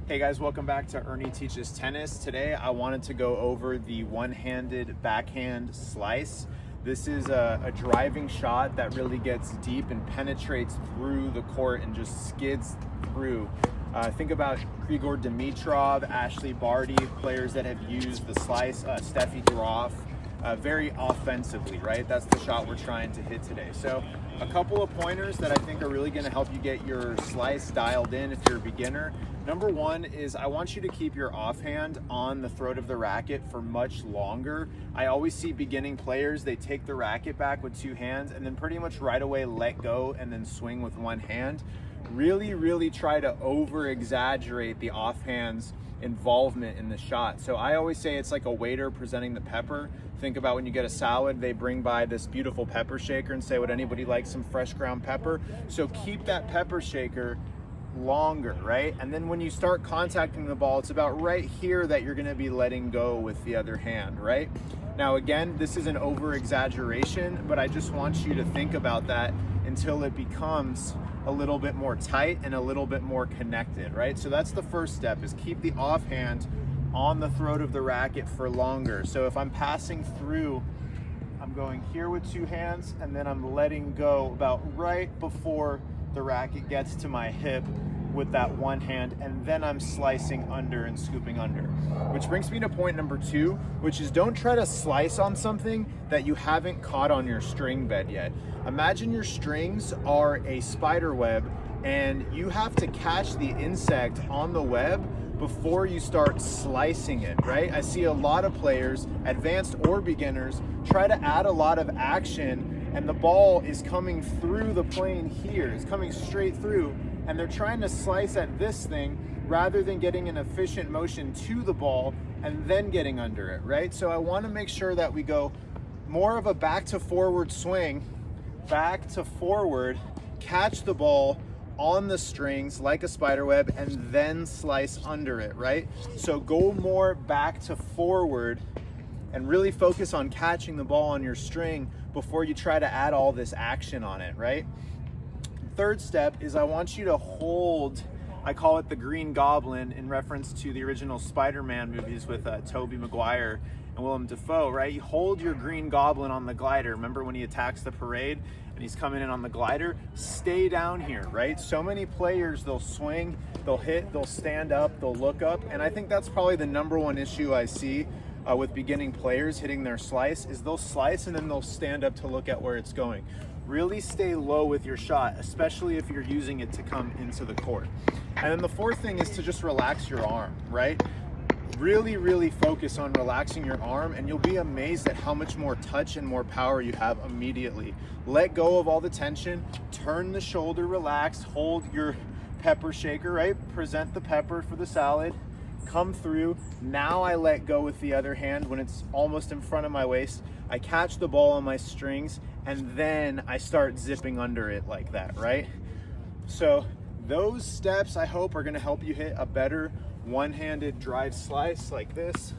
Hey guys, welcome back to Ernie Teaches Tennis. Today I wanted to go over the one-handed backhand slice. This is a driving shot that really gets deep and penetrates through the court and just skids through. Think about Grigor Dmitrov, Ashleigh Barty, players that have used the slice, Steffi Graf, very offensively, right? That's the shot we're trying to hit today. So a couple of pointers that I think are really gonna help you get your slice dialed in if you're a beginner. Number one is I want you to keep your offhand on the throat of the racket for much longer. I always see beginning players, they take the racket back with two hands and then pretty much right away let go and then swing with one hand. Really try to over exaggerate the offhand's involvement in the shot. So I always say it's like a waiter presenting the pepper. Think about when you get a salad, they bring by this beautiful pepper shaker and say, would anybody like some fresh ground pepper? So keep that pepper shaker longer, right? And then when you start contacting the ball, it's about right here that you're going to be letting go with the other hand, right? Now again, this is an over exaggeration, but I just want you to think about that until it becomes a little bit more tight and a little bit more connected, right? So that's the first step, is keep the offhand on the throat of the racket for longer. So if I'm passing through, I'm going here with two hands and then I'm letting go about right before the racket gets to my hip with that one hand, and then I'm slicing under and scooping under. Which brings me to point number two, which is don't try to slice on something that you haven't caught on your string bed yet. Imagine your strings are a spider web and you have to catch the insect on the web before you start slicing it, right? I see a lot of players, advanced or beginners, try to add a lot of action and the ball is coming through the plane here. It's coming straight through and they're trying to slice at this thing rather than getting an efficient motion to the ball and then getting under it, right? So I want to make sure that we go more of a back to forward swing, back to forward, catch the ball on the strings like a spider web and then slice under it, right? So go more back to forward and really focus on catching the ball on your string before you try to add all this action on it, right? Third step is I want you to hold, I call it the green Goblin in reference to the original Spider-Man movies with Tobey Maguire and Willem Dafoe, right? You hold your green Goblin on the glider. Remember when he attacks the parade and he's coming in on the glider? Stay down here, right? So many players, they'll swing, they'll hit, they'll stand up, they'll look up, and I think that's probably the number one issue I see with beginning players hitting their slice is they'll slice and then they'll stand up to look at where it's going. Really stay low with your shot, especially if you're using it to come into the court. And then the fourth thing is to just relax your arm, right? Really focus on relaxing your arm and you'll be amazed at how much more touch and more power you have immediately. Let go of all the tension, turn the shoulder, relax, hold your pepper shaker, right? Present the pepper for the salad. Come through. Now I let go with the other hand when it's almost in front of my waist. I catch the ball on my strings and then I start zipping under it like that, right? So those steps I hope are gonna help you hit a better one-handed drive slice like this.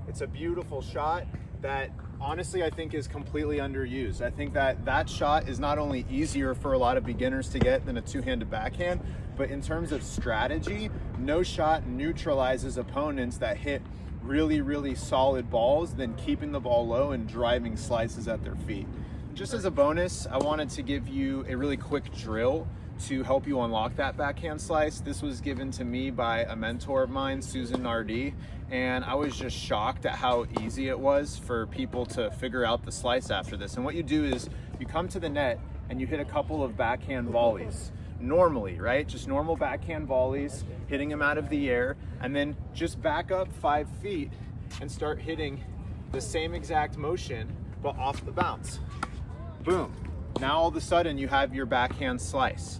It's a beautiful shot that honestly I think is completely underused. I think that that shot is not only easier for a lot of beginners to get than a two-handed backhand, but in terms of strategy, no shot neutralizes opponents that hit really solid balls than keeping the ball low and driving slices at their feet. Just as a bonus, I wanted to give you a really quick drill to help you unlock that backhand slice. This was given to me by a mentor of mine, Susan Nardi, and I was just shocked at how easy it was for people to figure out the slice after this. And what you do is you come to the net and you hit a couple of backhand volleys. Normally, right? Just normal backhand volleys, hitting them out of the air, and then just back up 5 feet and start hitting the same exact motion, but off the bounce. Boom. Now all of a sudden you have your backhand slice.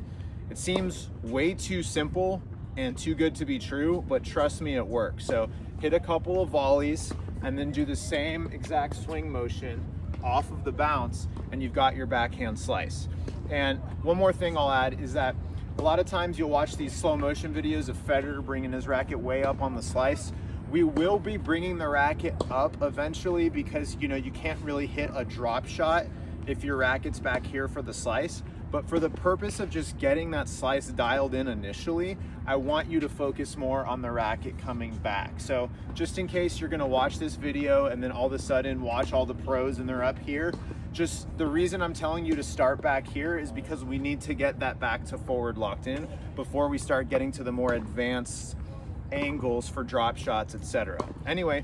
It seems way too simple and too good to be true, but trust me, it works. So hit a couple of volleys and then do the same exact swing motion off of the bounce and you've got your backhand slice. And one more thing I'll add is that a lot of times you'll watch these slow motion videos of Federer bringing his racket way up on the slice. We will be bringing the racket up eventually because you can't really hit a drop shot if your racket's back here for the slice. But for the purpose of just getting that slice dialed in initially, I want you to focus more on the racket coming back. So just in case you're gonna watch this video and then all of a sudden watch all the pros and they're up here, just the reason I'm telling you to start back here is because we need to get that back to forward locked in before we start getting to the more advanced angles for drop shots, etc. Anyway,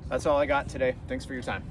that's all I got today. Thanks for your time.